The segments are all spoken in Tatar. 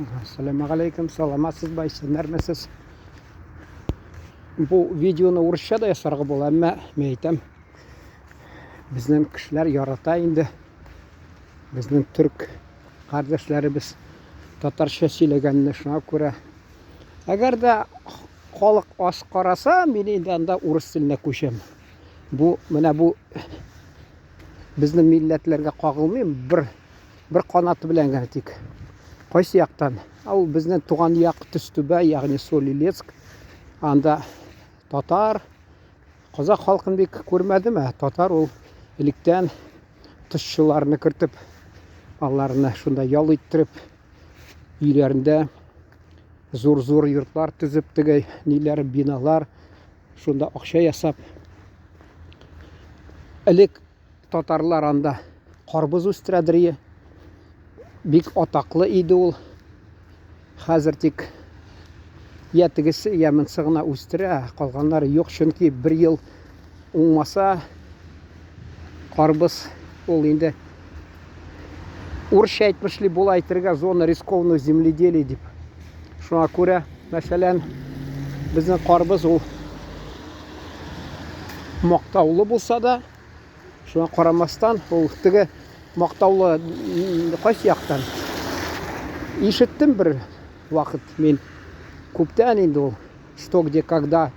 Ассалаумағалейкум, саламатсыз ба, сіздермесіз? Бұл видеоны орысша да ясарға бол, әмма мен айтам, біздің кішілер ярата инде. Біздің түрк қардашларыбыз татарша сөйлегеніне шуңа күрә. Әгәр дә халық аз қараса, мен енді анда орыс тіліне көшем. Менә бу біздің милләтләргә кагылмыйм, бір қанаты белән генә тик. Кайсы яктан? Ал безнең туган як Төстүбә, ягъни Солилецк. Анда татар, казак халкын бик күрмәдем, татар ул электән тышчыларны кертеп, аларны шунда ял иттереп, өйләрендә зур-зур йортлар төзеп, теге ниләр, биналар, шунда акча ясап. Элек татарлар анда карбыз үстерәдер. Бик атаклы иде ул. Хәзер тик я тегесе, я монсы гына үстерә, калганнары юк, чөнки бер ел уңмаса карбыз ул инде урысча әйтмешли була әйтергә зона рискованного земледелия дип. Шуңа күрә, мәсәлән, безнең карбыз ул мактаулы булса да, шуңа карамастан ул теге мактаулы кайсы яктан ишеттем бер вакыт мен күптән инде ул что где когда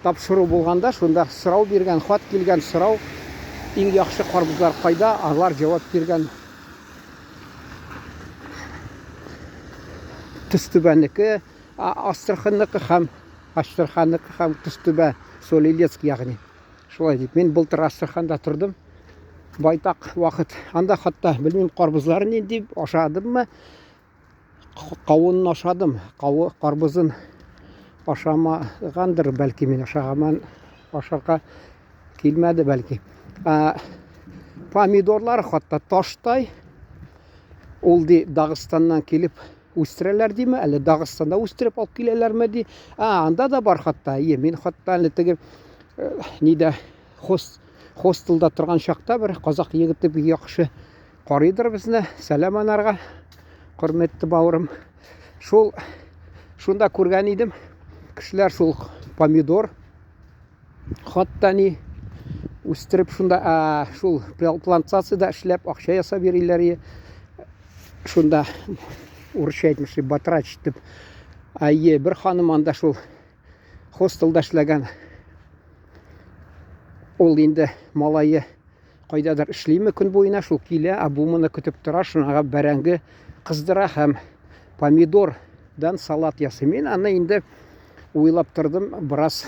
тапшыру булганда шунда сорау биргән, хат килгән сорау, иң яхшы карбызлар кайда, алар җавап биргән Төстүбәнеке, Астраханьныкы һәм Астраханьныкы һәм Төстүбә, Солилецк ягъни. Шулай дип, мен былтыр Астраханда тордым. Байтак вакыт. Анда хатта белмим карбызларын инде ашадыммы? Кавынын ашадым. Карбызын ашамагандыр, бәлки мен ашаган, ашарга килмәде бәлки. Помидорлар хатта таштай. Ул ди Дагыстаннан килеп үстерәләр диме? Әле Дагыстанда үстереп алып киләләрме ди? Анда да бар хатта. Мен хатта әле теге нидә хостелда торган чакта бер казак егете бик яхшы карыйдыр безне. Сәлам анарга. Хөрмәтле бавырым. Шунда күргән идем. Кешеләр шул помидор хатта ни үстереп шунда шул плантацияда эшләп акча ясап йөриләр. Шунда урысча әйтмешли батрач дип. Бер ханым анда шул хостелда эшләгән. Ул инде малайы кайдадыр эшлиме көн буена, шул килә, бу моны көтеп тора, шунага бәрәңге кыздыра һәм помидордан салат ясый. Мен аны инде уйлап тордым, бераз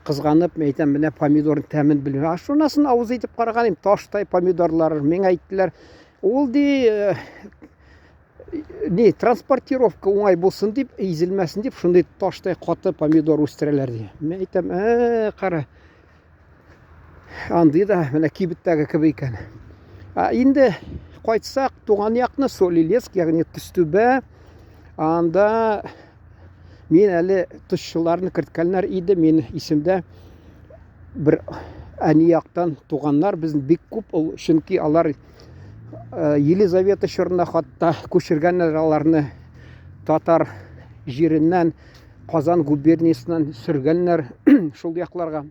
кызганып, әйтәм, менә помидорның тәмен белмим. Шунасын авыз итеп караган, таштай помидорлар, миңа әйттеләр. Ул ди транспортировка уңай булсын дип, изелмәсен дип, шундый таштай каты помидор үстерәләр ди. Мен әйтәм, кара. Андый да менә кибеттәге кебек икән. Инде кайтсак, туган якны Солилецк, ягъни Төстүбә, анда мен әле тышчыларны керткәннәр иде, мен исемдә бер әни яктан туганнар безнең бик күп, чөнки алар Елизавета чорына хатта күчергәннәр аларны татар җиреннән, Казан губерниясеннән сөргәннәр шул якларга.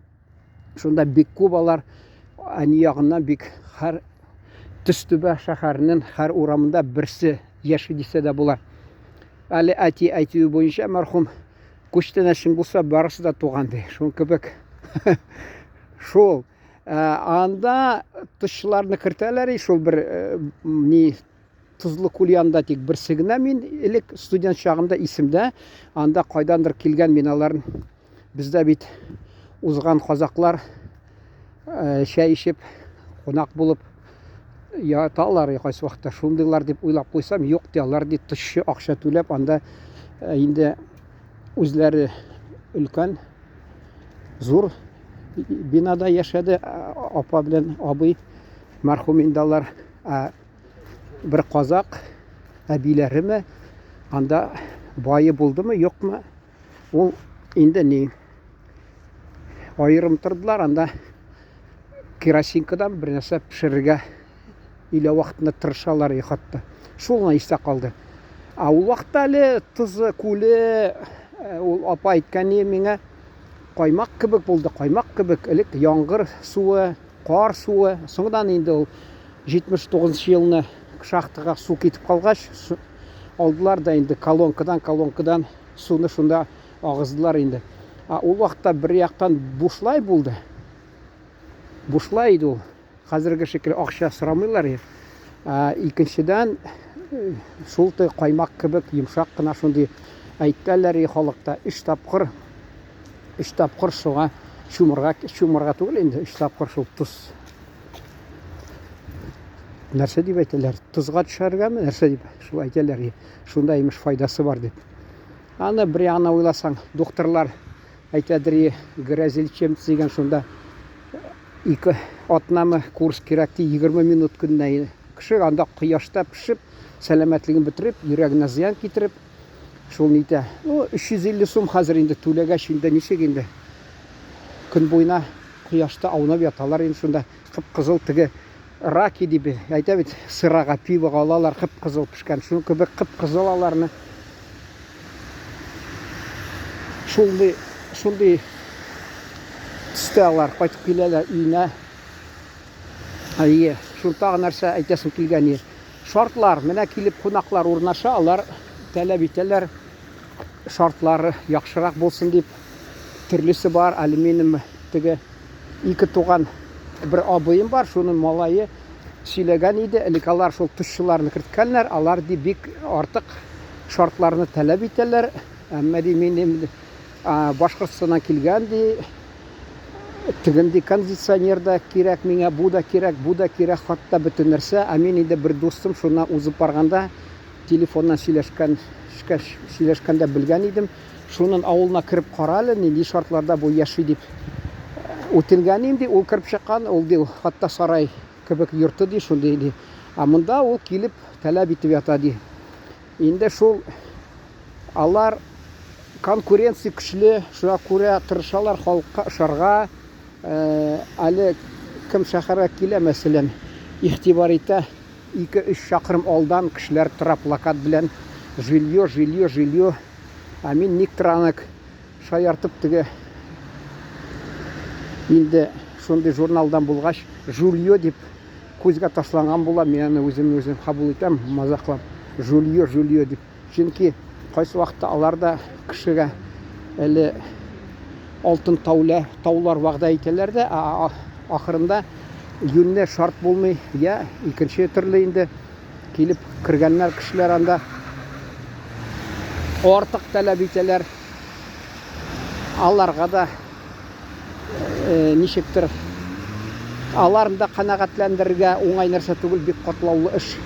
Шунда бик күп алар әни ягыннан бик һәр Төстүбә шәһәренең һәр урамында берсе яши дисә дә була. Әле әйтү буенча мәрхүм күчтәнәшин булса, барысы да туган ди. Шул кебек. Шул анда тышчыларны кертәләр, шул бер Тузлы күл янында тик берсе генә мин элек студент чагымда исемдә, анда кайдандыр килгән миналарын бездә бит узган казаклар чәй ичеп, кунак булып яталар кайсы вакытта. Шундыйлар дип уйлап куйсам, юк ди, алар ди тышчы акча түләп, анда инде үзләре өлкән зур бинада яшәде. Апа белән абый мәрхүм инде алар. Бер казак әбиләреме анда байы булдымы, юкмы? Ул инде айырым тордылар, анда керосинкадан бер нәрсә пешерергә илә вакытында тырышалар хатта. Шулна истә калды. Ул вакытта әле Тыз күле ул апа әйткәне миңа каймак кебек булды, каймак кебек. Элек яңгыр суы, кар суы, соңдан инде ул 79 елны шахтага су китеп калгач, алдылар да инде колонкадан суны шунда агыздылар инде. Ул вакытта бер яктан бушлай булды. Бушлай иде ул. Хәзерге шикелле акча сорамыйлар. Икенчедән шул каймак кебек йомшак кына шундый әйттеләр халыкта 3 тапкыр шуга чумырга түгел инде 3 тапкыр шул туз. Нәрсә дип әйтәләр? Тузга төшәргәме? Нәрсә дип шул әйтәләр. Шунда имеш файдасы бар дип. Аны бер ягына уйласаң, докторлар әйтәдер, грязелчемц дигән шунда 2 атнамы курс кирәк ди 20 минут көннән. Кеше анда кояшта пешеп, сәламәтлеген бетереп, йөрәгенә зыян китереп, шул нитә. 350 сум хәзер инде түләгәч инде ничек инде. Көн буена кояшта аунап яталар инде шунда кып-кызыл теге раки дип әйтә бит, сырага пивога алалар кып-кызыл пешкән. Шуны кебек кып-кызыл аларны. Шундый стеллар кайтып киләләр өенә. Шул тагы нәрсә әйтәсем килгән. Шартлар, менә килеп кунаклар урнаша, алар таләп итәләр. Шартлары яхшырак булсын дип. Төрлесе бар, алюминиум теге 2 туган бер абыем бар, шуның малайы сөйләгән иде. Элек алар шул тушчыларны керткәннәр, алар ди бик артык шартларны таләп итәләр. Әмма ди минем Башкортстаннан килгән ди. Тегенди кондиционер да кирәк миңа, бу да кирәк, хатта бөтен нәрсә. Мин инде бер дустым шуна узып барганда телефоннан сөйләшкәндә белгән идем. Шуның авылына кирип каралы, нинди шартларда бу яши дип үтелгән инде. Ул кирип чыккан, ул ди хатта сарай кебек йорты ди, шундый ди. Монда ул килеп таләп итеп ята ди. Инде шул алар конкуренция көчле, шуңа күрә тырышалар халыкка ышарга. Әле кем шәһәргә килә, мәсәлән, игътибар итә, 2-3 чакрым алдан кешеләр тора плакат белән жилье. Мин никтранак шаяртып теге инде шундый журналдан булгач, жилье дип күзгә ташланган була. Мин аны үзем кабул итәм, мазаклап. Жилье дип. Чөнки кайсы вакытта алар да кешегә әле алтын таулар вәгъдә итәләр дә, ахырында юнне шарт булмый, икенче төрле инде килеп кергәннәр кешеләр анда артык таләп итәләр. Аларга да ничектер аларны да канәгатьләндерергә уңай нәрсә түгел, бик катлаулы эш.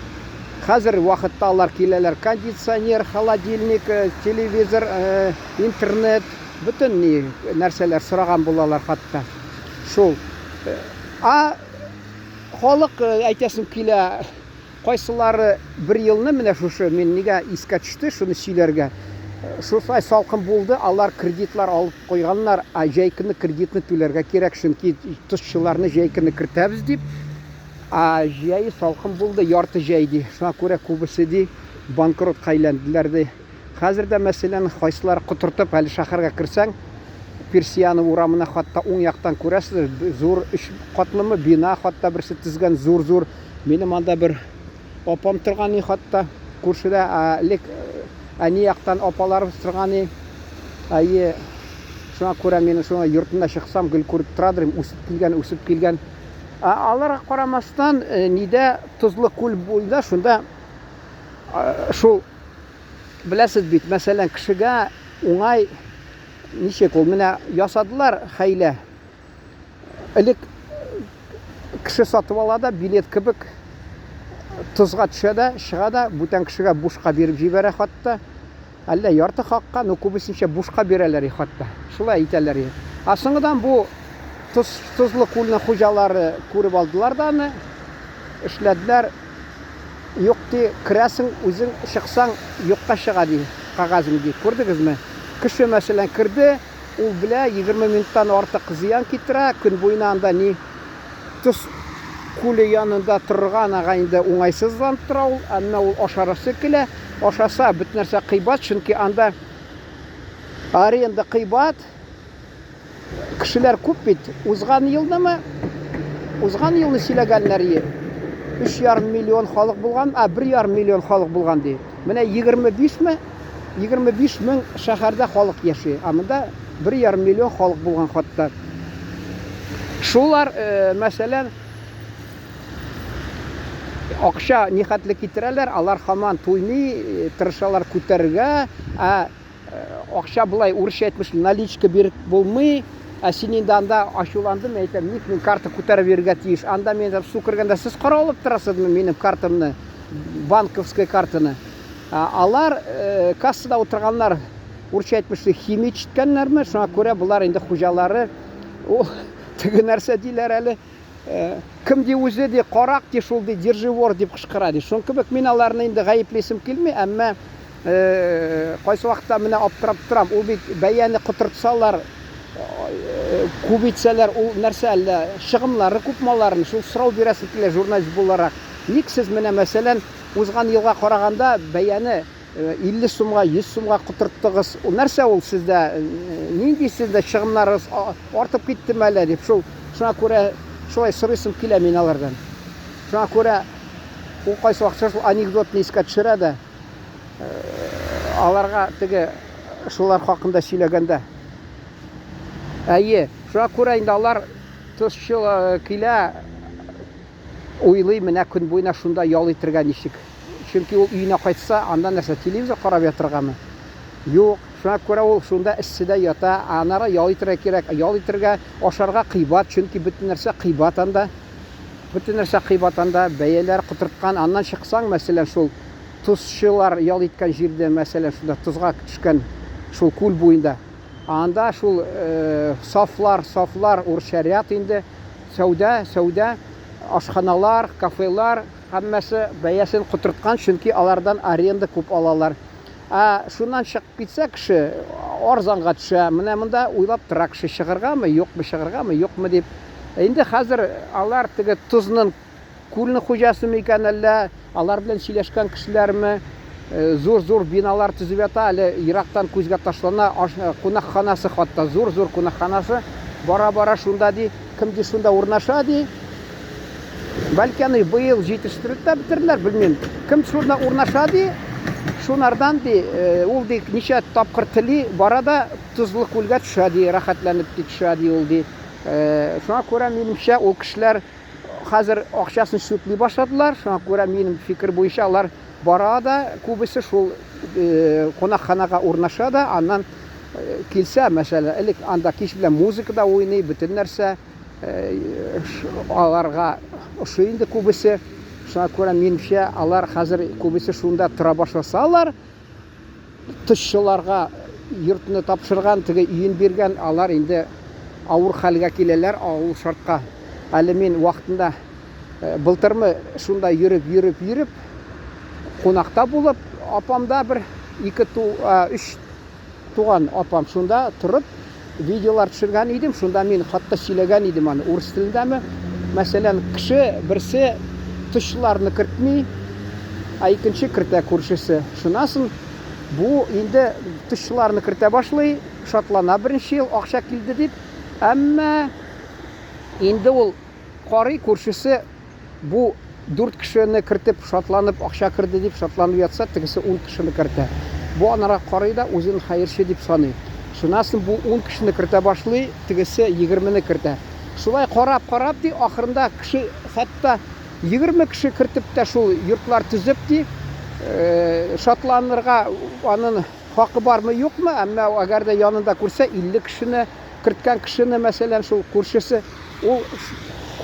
Хәзер вакытта алар киләләр, кондиционер, холодильник, телевизор, интернет, бөтен нәрсәләр сораган булалар хатта. Шул. Халык әйтәсем килә, кайсылары бер елны менә шушы мин нигә искә төште, шуны сөйләргә. Шулай салкын булды, алар кредитлар алып куйганнар, җәйкене кредитны түләргә кирәк, чөнки тушчыларны җәйкене кертәбез дип. Җәй салкын булды, ярты җәй ди. Шуңа күрә күбесе ди банкротка әйләнделәр ди. Хәзер дә мәсәлән кайсылар котыртып, әле шәһәргә керсәң, Персияны урамына хатта уң яктан күрәсез, зур 3 катлымы бина, хатта берсе тезгән зур. Минем анда бер апам торган хатта күршедә, лек әни яктан апаларыбыз торган. Шуңа күрә мин шуңа йортына чыксам, гел күреп торадыр, үсеп килгән. Аларга карамастан, нидә Тузлы күл буенда шунда шул беләсез бит, мәсәлән, кешегә уңай ничек ул менә ясадылар хәйлә. Элек кеше сатып ала да, билет кебек тузга төшә дә, чыга да, бүтән кешегә бушка биреп җибәрә хатта. Әллә ярты хакка, күбесенчә бушка бирәләр хатта. Шулай әйтәләр. Соңгыдан бу Тузлы күлне хуҗалары күреп алдылар да аны, эшләделәр. Юк ди, керәсең, үзең чыксаң, юкка чыга ди, кагазың ди. Күрдегезме? Кеше мәсәлән кирде, ул белә 20 минуттан артык зыян китерә, көн буена анда ни Туз күле янында торган ага инде уңайсызланып тора ул, әмма ул ашарысы килә. ашаса бөтен нәрсә кыйбат, чөнки анда аренда кыйбат. Кешеләр күп бит. Узган елны сөйләгәннәр. 3,5 миллион халык булган, 1,5 миллион халык булган ди. Менә 25 мең шәһәрдә халык яши. Монда 1,5 миллион халык булган хатта. Шулар, мәсәлән, акча нихәтле китерәләр, алар һаман туймый, тырышалар күтәрергә, акча булай урысча әйтмеш, наличка биреп булмый. Син инде анда ачуландым, әйтәм, ник мин карта күтәреп бирергә тиеш. Анда мен су кергәндә сез каралып торасызмы минем картамны, банковская картаны. Алар кассада утырганнар, урысча әйтмеш, химия ичкәннәрме? Шуңа күрә булар инде хуҗалары, теге нәрсә диләр әле, кем ди үзе ди, карак ди, шул ди, держи вор дип кычкыра ди. Шуң кебек мин аларны инде гаеплесем килми, әмма кайсы вакытта менә аптырап торам. Ул бит бәяне кытыртсалар, күбитсәләр, ул нәрсә әллә чыгымнары күпмаларын шул сорау бирәсе килә журналист буларак. Ник сез менә мәсәлән узган елга караганда бәяне 50 сумга, 100 сумга кытырттыгыз. Ул нәрсә ул сездә? Нинди сездә чыгымнарыгыз артып киттеме әллә дип. Шуңа күрә шулай сорыйсым килә мин алардан. Шуңа күрә ул кайсы вакытта шул анекдотны искә төшерә дә, аларга теге шулар хакында сөйләгәндә. Шуңа күрә инде алар тышчыл килә, уйлый менә көн буена шунда ял итәргә ничек. Чөнки ул өенә кайтса, анда нәрсә, телевизор карап ятыргамы? Юк. Шуңа күрә ул шунда эссидә ята, анара ял итәргә кирәк. Ял итәргә, ашарга кыйбат, чөнки бөтен нәрсә кыйбат анда. Бәяләр кытырткан. Аннан чыксаң, мәсәлән, шул тузчылар ял иткән җирдә, мәсәлән, шунда тузга төшкән шул күл буенда. Анда шул сафлар, уршарят инде, сәүдә, ашханалар, кафелар, һәммәсе бәясен кытырткан, чөнки алардан аренда күп алалар. Шуннан чыгып китсә кеше, арзанга төшә. Менә монда уйлап тора кеше, чыгаргамы, юкмы дип. Инде хәзер алар теге тузның күлне хуҗасымы икән әллә, алар белән сөйләшкән кешеләрме, зур биналар төзеп ята, әле ерактан күзгә ташлана, кунакханасы хатта, зур кунакханасы, бара шунда ди, кем ди шунда урнаша ди. Бәлки аны быел җитештереп тә бетерделәр, белмим. Кем шунда урнаша ди, шунардан ди, ул ди ничә тапкыр тели, бара да тузлы күлгә төшә ди, рәхәтләнеп төшә ди ул ди. Шуңа күрә минемчә ул кешеләр хәзер акчасын шүтли башладылар. Шуңа күрә минем фикер буенча алар бара да, күбесе шул кунакханага урнаша да, аннан килсә, мәсәлән, элек анда кич белән музыка да уйный, бөтен нәрсә аларга ошый инде күбесе. Шуңа күрә минемчә алар хәзер күбесе шунда тора башласалар, тышчыларга йортны тапшырган, теге өен биргән, алар инде авыр хәлгә киләләр, авыр шартка. Әле мин вакытында былтырмы шунда йөреп кунакта булып, апамда бер 2-3 туган апам шунда турып видеолар төшергән идем. Шунда мин хатта сөйләгән идем аны урыс телендәме. Мәсәлән, кеше берсе тышларны кертми, икенче кертә күршесе. Шунасын бу инде тышларны кертә башлый, шатлана беренче ел акча килде дип. Әмма инде ул карый күршесе бу 4 кешене кертеп шатланып акча керде дип шатланып ятса, тегесе 10 кешене кертә. Бу анара карый да үзен хәерче дип саный. Шунасын бу 10 кешене кертә башлый, тегесе 20-не кертә. Шулай карап ди, ахырында кеше хәтта 20 кеше кертеп тә шул йортлар төзеп ди, шатланырга аның хакы бармы, юкмы? Әмма әгәр дә янында күрсә 50 кешене керткән кешене, мәсәлән, шул күршесе, ул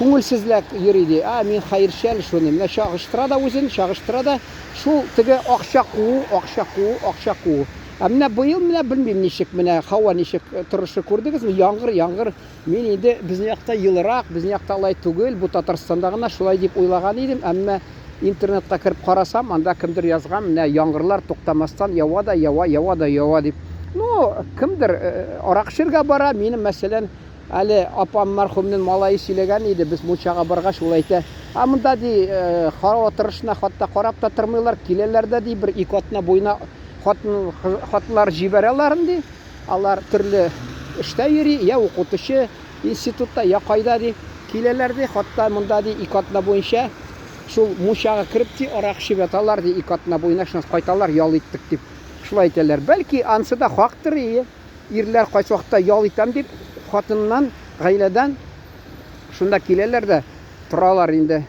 күңелсезлек йөри ди. Мин хәерчәл шуны. Менә чагыштыра да үзен, шул теге акча куу. Менә быел менә белмим ничек, менә һава ничек торышы күрдегезме? Яңгыр. Мин инде безнең якта йылырак, безнең якта алай түгел, бу Татарстанда гына шулай дип уйлаган идем. Әмма интернетка кирип карасам, анда кемдер язган, менә яңгырлар туктамастан ява да ява дип. Ну, кемдер арак эчәргә бара, минем мәсәлән әле апам мәрхүмнең малайы сөйләгән иде, без мунчага баргач, ул әйтә, монда ди карап отырышына хатта карап та тормыйлар, киләләр дә ди, бер 2 атна буена хатынлар җибәрәләр ди. Алар төрле эштә йөри, я укытучы институтта, я кайда ди, киләләр ди, хатта монда ди 2 атна буенча шул мунчага кирип ди, арак эчеп яталар ди, 2 атна буена шуннан кайталар, ял иттек дип. Шулай әйтәләр. Бәлки анысы да хактыр, ирләр кайсы вакытта ял итәм дип, хатыннан, гаиләдән шунда киләләр дә торалар инде.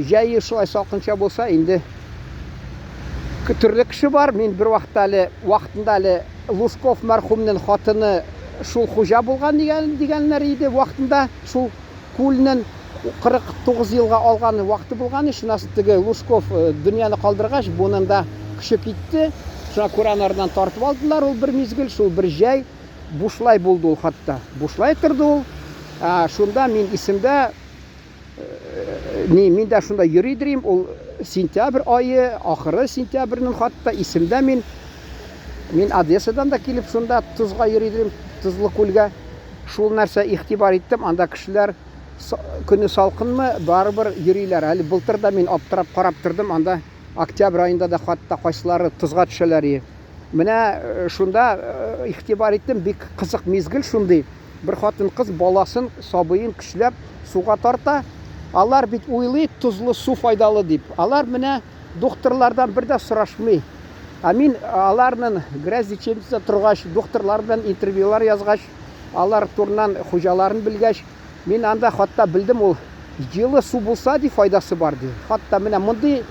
Җәй шулай салкынча булса, инде төрле кеше бар. Мин бер вакытында әле Лужков мәрхүмнең хатыны шул хуҗа булган дигәннәр иде вакытында, шул күлнең 49 елга алган вакыты булган. Шуннан теге Лужков дөньяны калдыргач, буның да кеше китте. Шуңа Кураннардан тартып алдылар, ул бер мизгел, шул бер җәй бушлай булды ул хатта. Бушлай торды ул. Шунда мин исемдә, мин дә шунда йөри дирим, ул сентябрь айы, ахыры сентябрьнең хатта исемдә мин Одессадан да килеп шунда Тузга йөри дирим, Тузлы күлгә. Шул нәрсә игътибар иттем, анда кешеләр көне салкынмы, барыбер йөриләр. Әле былтыр да мин аптырап карап тордым, анда октябрь айында да хатта кайсылары Тузга төшәләр. Менә шунда игътибар иттем, бик кызык мизгел шундый. Бер хатын кыз баласын, сабыйын көчләп суга тарта. Алар бит уйлый, тузлы су файдалы дип. Алар менә докторлардан бер дә сорашмый. Мин аларның грязь лечебницасында торгач, докторлар белән интервьюлар язгач, алар турынан хуҗаларын белгәч, мин анда хатта белдем, ул җылы су булса ди файдасы бар ди. Хатта менә мондый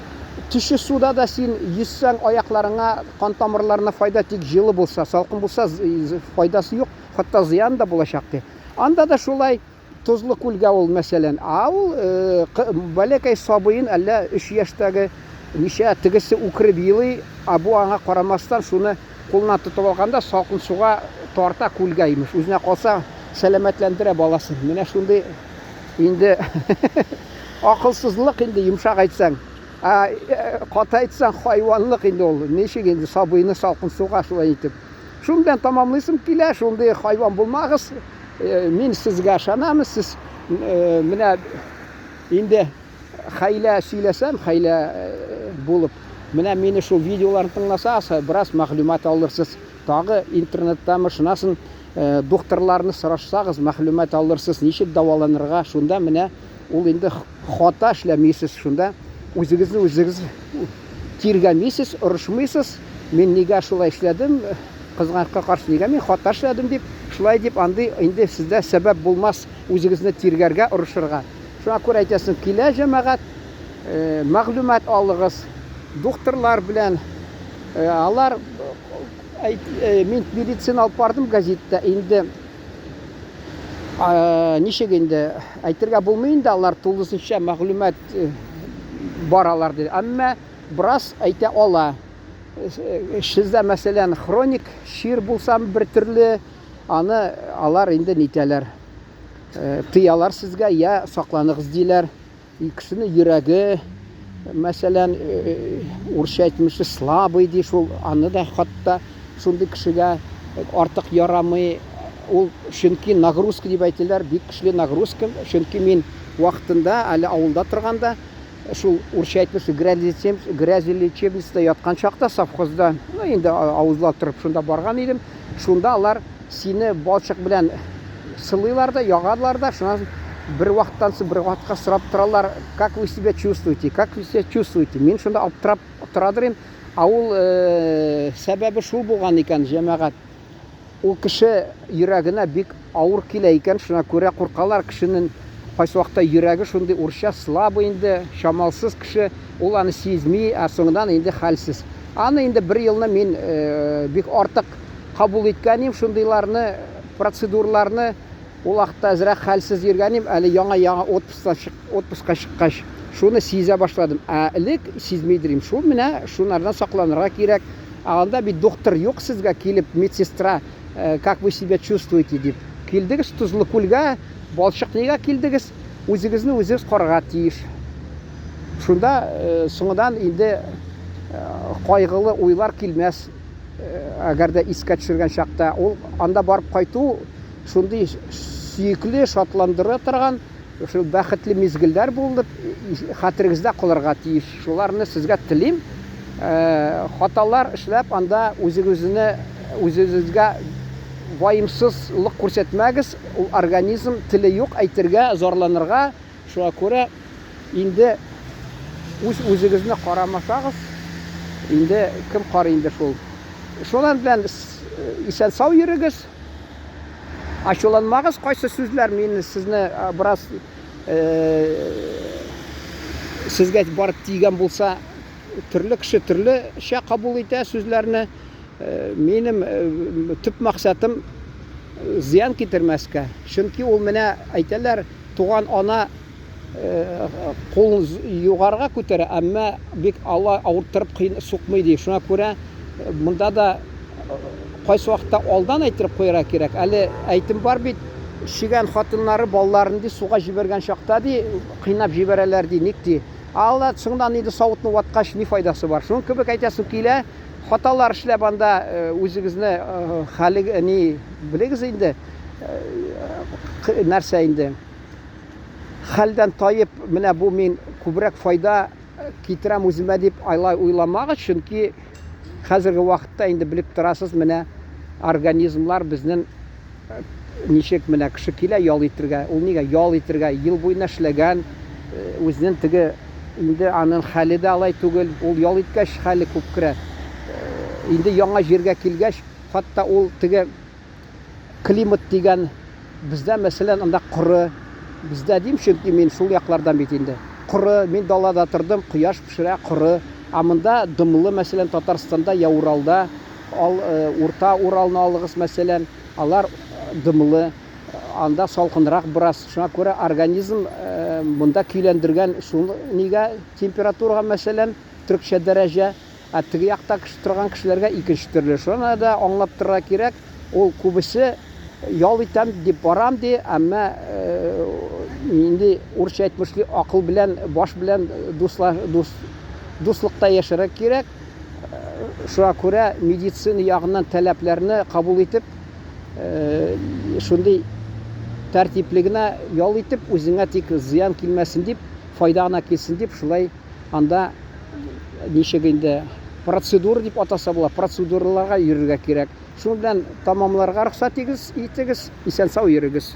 төшү суда да син yüzсәң аякларыңа, кан тамырларына файда, тик җылы булса, салкын булса файдасы юк, хатта зыян да булачак ди. Анда да шулай Тузлы күлгә ул мәсәлән. Ул бәләкәй сабыйын, әллә 3 яшьтәге ничә тегесе үкереп елый, бу аңа карамастан шуны кулына тотып алганда салкын суга тарта күлгә имеш. Үзенә калса сәламәтләндерә баласын. Менә шундый инде акылсызлык инде, йомшак әйтсәң. Каты әйтсәң хайванлык инде ул. Ничек инде сабыйны салкын суга шулай итеп. Шундан тамамлыйсым килә, шундый хайван булмагыз. Мин сезгә ышанам, сез менә инде хәйлә сөйләсәм, хәйлә булып, менә мине шул видеоларны тыңласагыз, бераз мәгълүмат алырсыз. Тагы интернеттамы шунасын докторларны сорашсагыз, мәгълүмат алырсыз, ничек дәваланырга. Шунда менә ул инде хата эшләмисез, шунда үзегезне тиргәмисез, орышмыйсыз. Мин нигә шулай эшләдем, кызганычка каршы нигә мин хата эшләдем дип, шулай дип андый инде сездә сәбәп булмас үзегезне тиргәргә, орышырга. Шуңа күрә әйтәсем, килә җәмәгать, мәгълүмат алыгыз. Докторлар белән алар, мин медицина алып бардым газетта, инде ничек инде әйтергә булмый инде, алар тулысынча мәгълүмат баралар диде. Әмма бераз әйтә ала. Сездә мәсәлән хроник шир булсам бер төрле, аны алар инде нитәләр, тыялар сезгә, я сакланыгыз диләр. Кешенең йөрәге мәсәлән урысча әйтмешчә слабый ди, шул аны да хатта шундый кешегә артык ярамый. Ул чөнки нагрузка дип әйтәләр, бик көчле нагрузка. Чөнки мин вакытында әле авылда торганда, шул урысча әйтмешчә грязь лечебницасында яткан чакта совхозда, инде авызлап торып шунда барган идем. Шунда алар сине балчык белән сылыйлар да, ягадылар да. Шуннан бер вакыттан соң бер вакытка сорап торалар, как вы себя чувствуете, как вы себя чувствуете. Мин шунда аптырап торадыр. Ул сәбәбе шул булган икән, җәмәгать. Ул кеше йөрәгенә бик авыр килә икән, шуңа күрә куркалар кешенең кайсы вакытта йөрәге шундый урысча слабый инде, шамалсыз кеше, ул аны сизми, соңыннан инде хәлсез. Аны инде бер елны мин бик артык кабул иткәнем, шундыйларны, процедураларны, ул вакытта әзрәк хәлсез йөргәнем, әле яңа отпускка чыккач, шуны сизә башладым. Элек сизмидерим, шул менә шунардан сакланырга кирәк. Анда бит доктор юк сезгә килеп, медсестра, как вы себя чувствуете дип. Килдегез Тузлы күлгә, балчык нигә килдегез? Үзегезне үзегез карарга тиеш. Шунда соңыдан инде кайгылы уйлар килмәс. әгәр дә искә төшергән чакта, ул анда барып кайту шундый сөекле, шатландыра торган, шул бәхетле мизгелләр булып хәтерегездә калырга тиеш. Шуларны сезгә телим. Хаталар эшләп, анда үзегезгә ваемсызлык күрсәтмәгез. Ул организм теле юк әйтергә, зарланырга. Шуңа күрә инде үзегезне карамасагыз, инде кем карый инде шул. Шулар белән исән-сау йөрегез. Ачуланмагыз, кайсы сүзләр мине сезне бераз сезгә барып тигән булса, төрле кеше төрлечә кабул итә сүзләрне. Минем төп максатым зыян китермәскә. Чөнки ул менә әйтәләр, туган ана кулын югарыга күтәрә, әмма бик авыртырып сукмый ди. Шуңа күрә монда да кайсы вакытта алдан әйтеп куярга кирәк. Әле әйтем бар бит, шигән хатыннары балаларын ди суга җибәргән чакта ди, кыйнап җибәрәләр ди, ник ди. Алла соңдан инде савытны ваткач ни файдасы бар? Шуның кебек әйтәсең килә, хаталар эшләп анда үзегезне хәле ни белегез инде, нәрсә инде. Хәлдән таеп, менә бу мин күбрәк файда китерәм үземә дип уйламагыз, чөнки хәзерге вакытта инде белеп торасыз, менә организмлар безнең ничек менә кеше килә ял итергә. Ул нигә ял итергә? Ел буена эшләгән, үзенең теге инде аның хәле дә алай түгел. Ул ял иткәч хәле күп керә. Инде яңа җиргә килгәч, хатта ул теге климат дигән бездә мәсәлән анда коры, бездә дим, чөнки мин шул яклардан бит инде. Коры, мин далада тордым, кояш пешерә, коры. Амында дымлы, мәсәлән, Татарстанда, Уралда, Урта Уралны алыгыз, мәсәлән, алар дымлы, анда салкынрак бераз. Шуңа күрә организм монда көйләндергән шул нигә температурага, мәсәлән, төркчә дәрәҗә, теге якта торган кешеләргә икенче төрле. Шуны да аңлап торырга кирәк. Ул күбесе ял итәм дип барам ди, әмма инде урысча әйтмешли, акыл белән, баш белән дуслыкта яшәргә кирәк. Шуңа күрә медицина ягыннан таләпләрне кабул итеп, шундый тәртиплегенә ял итеп, үзеңә тик зыян килмәсен дип, файда гына килсен дип, шулай анда ничек инде процедура дип атаса була, процедураларга йөрергә кирәк. Шуның белән тамамларга рөхсәт итегез, исән-сау йөрегез.